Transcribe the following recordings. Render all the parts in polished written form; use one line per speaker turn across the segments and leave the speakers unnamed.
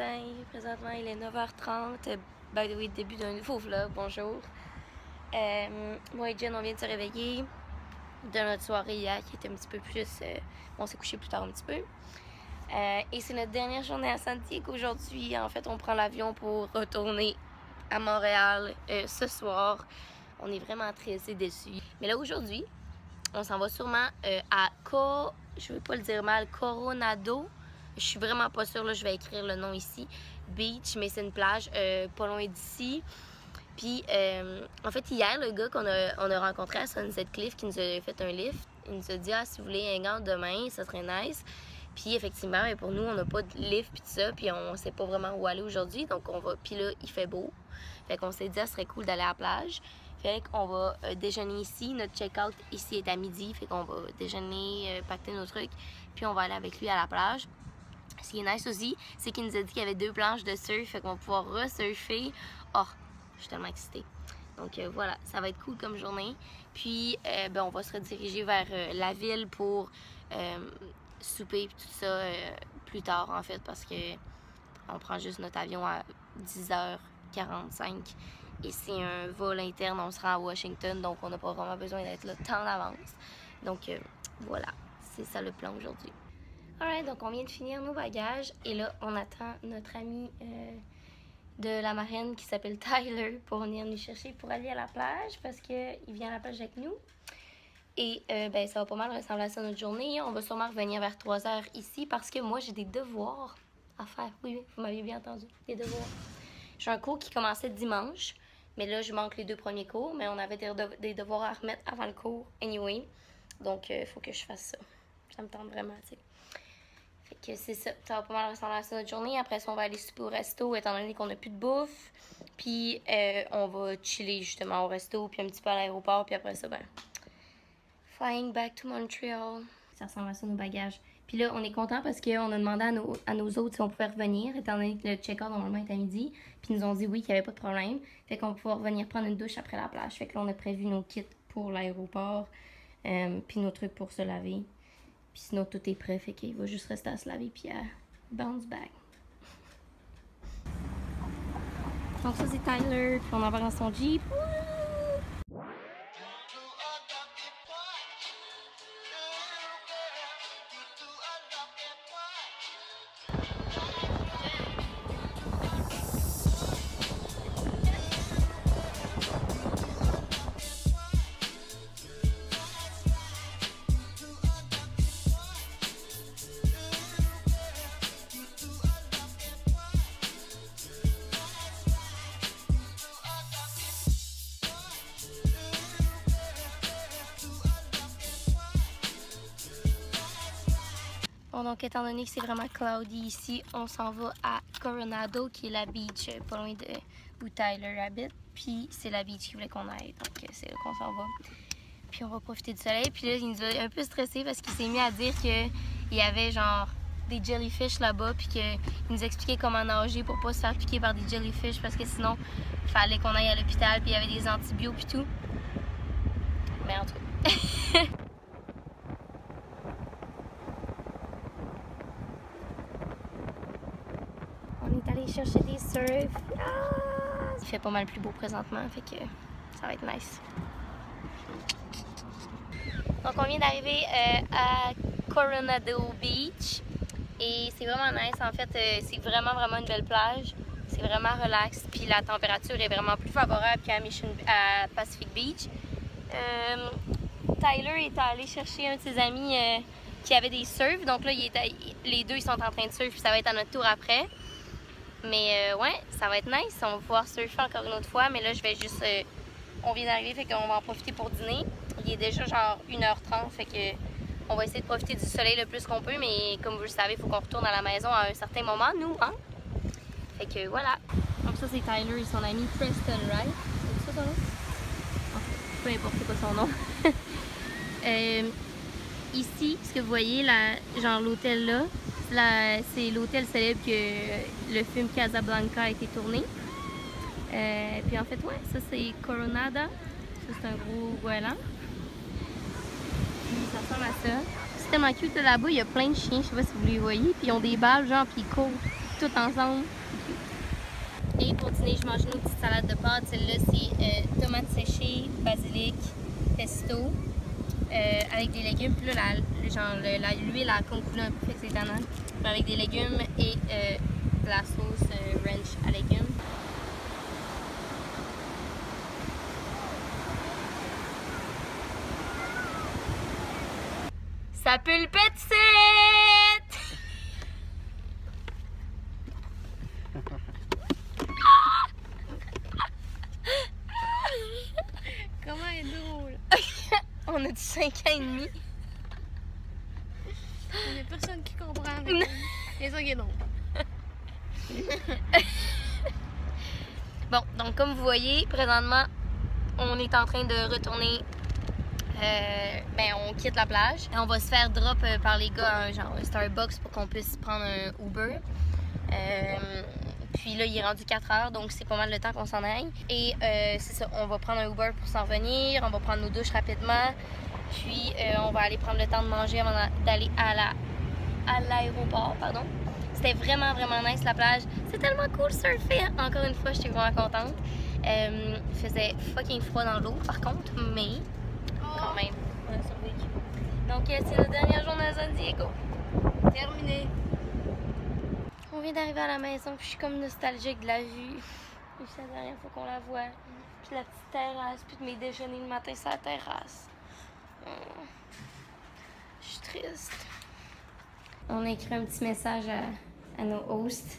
matin. Présentement, il est 9h30. By the way, début d'un nouveau vlog. Bonjour. Moi et Jen, on vient de se réveiller de notre soirée hier qui était un petit peu plus... on s'est couché plus tard un petit peu. Et c'est notre dernière journée à Santiago aujourd'hui. En fait, on prend l'avion pour retourner à Montréal ce soir. On est vraiment très déçus. Mais là, aujourd'hui, on s'en va sûrement à je veux pas le dire mal, Coronado. Je suis vraiment pas sûre, là, je vais écrire le nom ici. Beach, mais c'est une plage pas loin d'ici. Puis, en fait, hier, le gars qu'on a rencontré à Sunset Cliff qui nous a fait un lift, il nous a dit « Ah, si vous voulez un gant demain, ça serait nice. » Puis, effectivement, pour nous, on n'a pas de lift puis tout ça, puis on sait pas vraiment où aller aujourd'hui. Donc, on va... Puis là, il fait beau. Fait qu'on s'est dit « Ça serait cool d'aller à la plage. » Fait qu'on va déjeuner ici. Notre check-out ici est à midi. Fait qu'on va déjeuner, pacter nos trucs. Puis, on va aller avec lui à la plage. Ce qui est nice aussi, c'est qu'il nous a dit qu'il y avait 2 planches de surf. Fait qu'on va pouvoir resurfer. Oh, je suis tellement excitée. Donc voilà, ça va être cool comme journée. Puis on va se rediriger vers la ville pour souper et tout ça plus tard en fait parce que on prend juste notre avion à 10h45 et c'est un vol interne, on se rend à Washington donc on n'a pas vraiment besoin d'être là tant d'avance. Donc voilà, c'est ça le plan aujourd'hui. Alright, donc on vient de finir nos bagages et là on attend notre ami de la marraine qui s'appelle Tyler pour venir nous chercher pour aller à la plage parce qu'il vient à la plage avec nous. Et ça va pas mal ressembler à ça notre journée. On va sûrement revenir vers 3h ici parce que moi j'ai des devoirs à faire. Oui, vous m'avez bien entendu, des devoirs. J'ai un cours qui commençait dimanche, mais là je manque les 2 premiers cours, mais on avait des devoirs à remettre avant le cours anyway. Donc il faut que je fasse ça. Ça me tente vraiment, tu sais. Que c'est ça, ça va pas mal ressembler à ça notre journée. Après ça, on va aller souper au resto étant donné qu'on n'a plus de bouffe. Puis on va chiller justement au resto, puis un petit peu à l'aéroport. Puis après ça, flying back to Montreal. Ça ressemble à ça nos bagages. Puis là, on est content parce qu'on a demandé à nos autres si on pouvait revenir étant donné que le check-out normalement est à midi. Puis ils nous ont dit oui, qu'il n'y avait pas de problème. Fait qu'on va pouvoir revenir prendre une douche après la plage. Fait que là, on a prévu nos kits pour l'aéroport. Puis nos trucs pour se laver. Puis sinon, tout est prêt, fait qu'il va juste rester à se laver puis à bounce back. Donc ça, c'est Tyler, puis on en va dans son Jeep. Bon, donc étant donné que c'est vraiment cloudy ici, on s'en va à Coronado, qui est la beach pas loin de où Tyler habite. Puis c'est la beach qu'il voulait qu'on aille, donc c'est là qu'on s'en va. Puis on va profiter du soleil. Puis là, il nous a un peu stressé parce qu'il s'est mis à dire qu'il y avait genre des jellyfish là-bas, puis qu'il nous expliquait comment nager pour pas se faire piquer par des jellyfish parce que sinon, il fallait qu'on aille à l'hôpital, puis il y avait des antibiotiques puis tout. Mais en tout cas. On est allé chercher des surfs. Ah! Il fait pas mal plus beau présentement, fait que ça va être nice. Donc on vient d'arriver à Coronado Beach et c'est vraiment nice. En fait, c'est vraiment une belle plage. C'est vraiment relax, puis la température est vraiment plus favorable qu'à Pacific Beach. Tyler est allé chercher un de ses amis qui avait des surfs. Donc là, les deux ils sont en train de surfer, puis ça va être à notre tour après. Mais ouais, ça va être nice. On va pouvoir surfer encore une autre fois. Mais là, je vais juste... on vient d'arriver, fait qu'on va en profiter pour dîner. Il est déjà genre 1h30, fait que on va essayer de profiter du soleil le plus qu'on peut. Mais comme vous le savez, il faut qu'on retourne à la maison à un certain moment, nous, hein? Fait que voilà. Donc ça, c'est Tyler et son ami Preston Wright. C'est ça son nom? Peu importe c'est quoi son nom. Ici, ce que vous voyez, genre l'hôtel là, c'est l'hôtel célèbre que le film Casablanca a été tourné. Puis en fait, ouais, ça c'est Coronado. Ça c'est un gros goéland. Puis ça ressemble à ça. C'est tellement cute là-bas, il y a plein de chiens, je sais pas si vous les voyez. Puis ils ont des balles, genre, puis ils courent. tout ensemble. Et pour dîner, je mange une petite salade de pâtes. Celle-là, c'est tomates séchées, basilic, pesto, avec des légumes. Puis là, l'huile à concouler un peu, fait que c'est étonnant. Avec des légumes et de la sauce ranch à légumes. Ça pue le petit!
Comment elle est drôle!
On a du 5 ans et demi.
Il n'y a personne qui comprend. C'est ça qui est drôle.
Bon, donc comme vous voyez, présentement, on est en train de retourner. On quitte la plage. On va se faire drop par les gars genre un Starbucks pour qu'on puisse prendre un Uber. Puis là, il est rendu 4 heures, donc c'est pas mal le temps qu'on s'en aille. Et c'est ça, on va prendre un Uber pour s'en revenir. On va prendre nos douches rapidement. Puis on va aller prendre le temps de manger avant d'aller à l'aéroport, pardon. C'était vraiment, vraiment nice la plage. C'est tellement cool surfer. Encore une fois, j'étais vraiment contente. Il faisait fucking froid dans l'eau, par contre, mais quand même, on a survécu. Donc, c'est la dernière journée à San Diego.
Terminé.
On vient d'arriver à la maison, puis je suis comme nostalgique de la vue. C'est la dernière fois qu'on la voit. Puis la petite terrasse, puis de mes déjeuners le matin sur la terrasse. Je suis triste. On a écrit un petit message à nos hosts.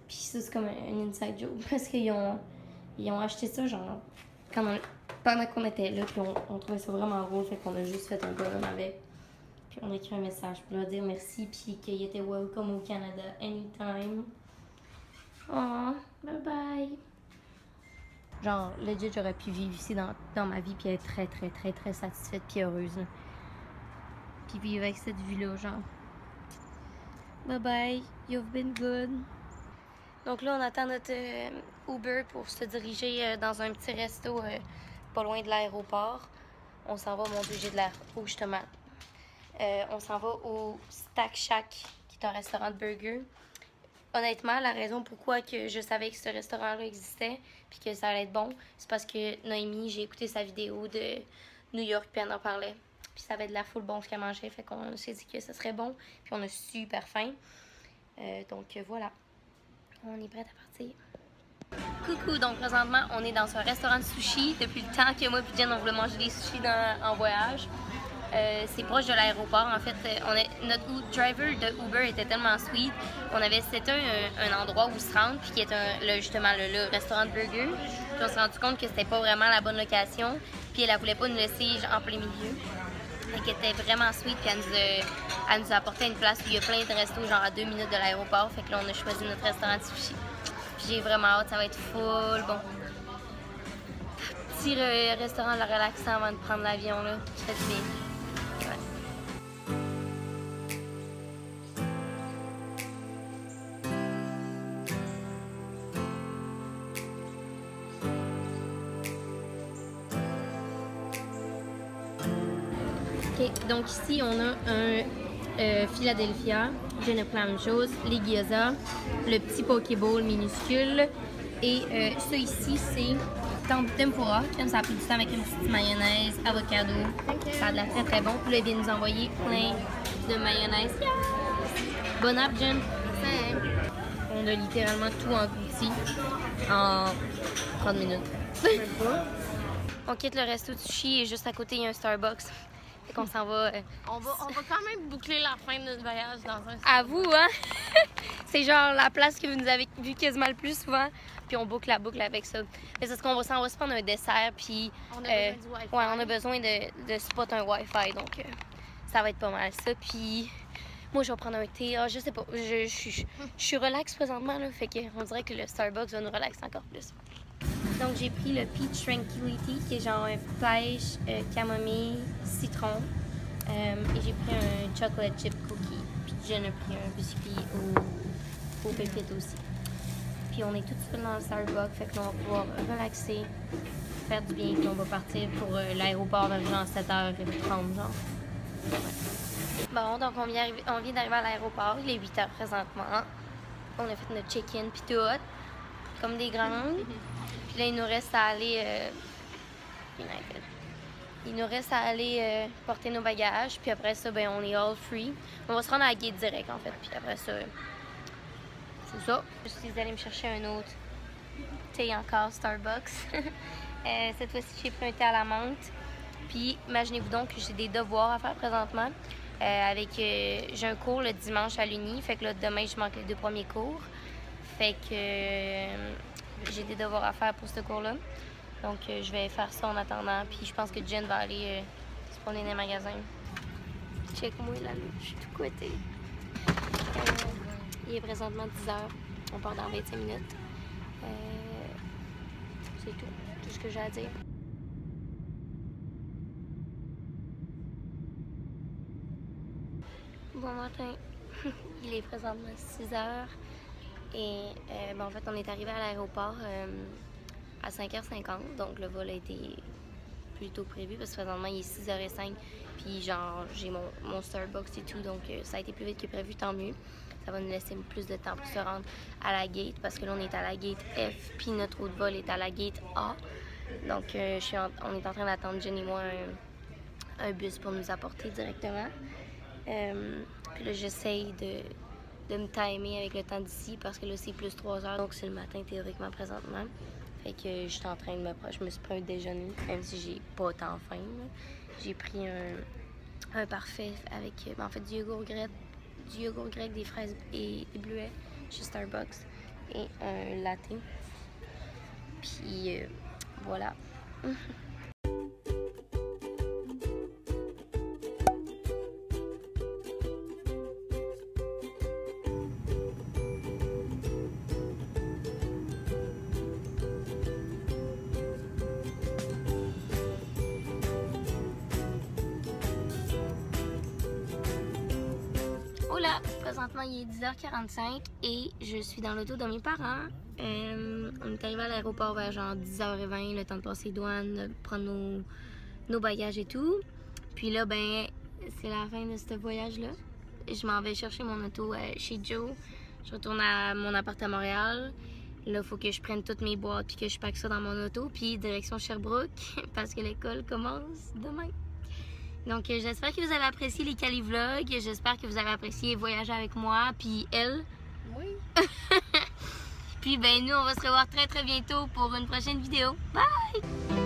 Puis ça, c'est comme un inside joke. Parce qu'ils ont acheté ça, genre, pendant qu'on était là. Puis on trouvait ça vraiment drôle. Fait qu'on a juste fait un ballon avec. Puis on a écrit un message pour leur dire merci. Puis qu'ils étaient welcome au Canada anytime. Oh, bye bye. Genre, legit, j'aurais pu vivre ici dans ma vie. Puis être très, très, très, très satisfaite. Puis heureuse. Là. Puis vivre avec cette vue-là, genre. Bye bye, you've been good. Donc là, on attend notre Uber pour se diriger dans un petit resto pas loin de l'aéroport. On s'en va, mon Dieu, j'ai de l'air rouge justement. On s'en va au Stack Shack, qui est un restaurant de burgers. Honnêtement, la raison pourquoi que je savais que ce restaurant-là existait puis que ça allait être bon, c'est parce que Noémie, j'ai écouté sa vidéo de New York puis elle en parlait. Puis ça avait de la full bon ce qu'elle mangeait, fait qu'on s'est dit que ça serait bon. Puis on a super faim. Donc voilà, on est prête à partir. Coucou, donc présentement on est dans un restaurant de sushi. Depuis le temps que moi et Jen on voulait manger des sushis en voyage. C'est proche de l'aéroport. En fait, notre driver de Uber était tellement sweet. C'était un endroit où se rendre, puis qui est justement le restaurant de burger. Puis on s'est rendu compte que c'était pas vraiment la bonne location. Puis elle voulait pas nous laisser en plein milieu. Elle était vraiment sweet, puis elle nous a apporté une place où il y a plein de restos, genre à 2 minutes de l'aéroport. Fait que là, on a choisi notre restaurant de sushi. Puis j'ai vraiment hâte, ça va être full bon. Petit restaurant relaxant avant de prendre l'avion, là. Ça fait du bien. Ouais. Ok, donc ici on a un Philadelphia, je ne prends la même chose, les gyoza, le petit pokéball minuscule et ça ici c'est tempura, comme ça a pris du temps avec une petite mayonnaise, avocado, ça a de la très très bon. Puis là il vient nous envoyer plein de mayonnaise. Yes! Bon app, Jen! On a littéralement tout englouti en 30 minutes. On quitte le resto de sushi et juste à côté il y a un Starbucks. Fait qu'on s'en va.
On va quand même boucler la fin de notre voyage dans un.
À vous, hein? C'est genre la place que vous nous avez vu quasiment le plus souvent. Puis on boucle la boucle avec ça. Mais c'est ce qu'on va s'en va se prendre un dessert. Puis.
On a besoin du Wi-Fi.
Ouais, on a besoin de spot un Wi-Fi. Donc ça va être pas mal ça. Puis. Moi, je vais prendre un thé. Ah, je sais pas. Je suis relax présentement, là. Fait qu'on dirait que le Starbucks va nous relaxer encore plus. Donc, j'ai pris le Peach Tranquility, qui est genre un pêche, camomille, citron. Et j'ai pris un chocolate chip cookie. Puis Jen a pris un biscuit aux pépites aussi. Puis on est tout seul dans le Starbucks, fait qu'on va pouvoir relaxer, faire du bien. Puis on va partir pour l'aéroport vers genre 7h30, genre. Ouais. Bon, donc on vient d'arriver à l'aéroport. Il est 8h présentement. On a fait notre check-in puis tout, comme des grandes. Puis là, il nous reste à aller... United. Il nous reste à aller porter nos bagages, puis après ça, ben, on est all free. On va se rendre à la gate direct, en fait, puis après ça, c'est ça. Je suis allée me chercher un autre thé encore, Starbucks. Cette fois-ci, j'ai pris un thé à la menthe. Puis, imaginez-vous donc que j'ai des devoirs à faire présentement. J'ai un cours le dimanche à l'Uni, fait que là, demain, je manque les 2 premiers cours. Fait que j'ai des devoirs à faire pour ce cours-là. Donc, je vais faire ça en attendant. Puis, je pense que Jen va aller se promener dans les magasins. Check-moi là, je suis tout côté. Il est présentement 10 h. On part dans 25 minutes. C'est tout ce que j'ai à dire. Bon matin. Il est présentement 6 h. Et en fait, on est arrivé à l'aéroport à 5h50, donc le vol a été plus tôt prévu parce que présentement il est 6h05, puis genre j'ai mon Starbucks et tout, donc ça a été plus vite que prévu, tant mieux. Ça va nous laisser plus de temps pour se rendre à la gate parce que là on est à la gate F, puis notre autre vol est à la gate A. Donc on est en train d'attendre Jen et moi un bus pour nous apporter directement. Puis là j'essaye de me timer avec le temps d'ici parce que là c'est plus 3 h, donc c'est le matin théoriquement présentement. Fait que je suis en train de je me suis pris un déjeuner, même si j'ai pas tant faim. J'ai pris un parfait avec en fait du yogourt grec, des fraises et des bleuets chez Starbucks et un latte. Puis voilà. Là, présentement il est 10h45 et je suis dans l'auto de mes parents. On est arrivé à l'aéroport vers genre 10h20, le temps de passer douane, de prendre nos bagages et tout. Puis là, ben, c'est la fin de ce voyage-là. Je m'en vais chercher mon auto chez Joe. Je retourne à mon appart à Montréal. Là, il faut que je prenne toutes mes boîtes puis que je pack ça dans mon auto. Puis direction Sherbrooke parce que l'école commence demain. Donc, j'espère que vous avez apprécié les Cali-vlogs. J'espère que vous avez apprécié voyager avec moi, puis elle.
Oui.
Puis, ben, nous, on va se revoir très, très bientôt pour une prochaine vidéo. Bye!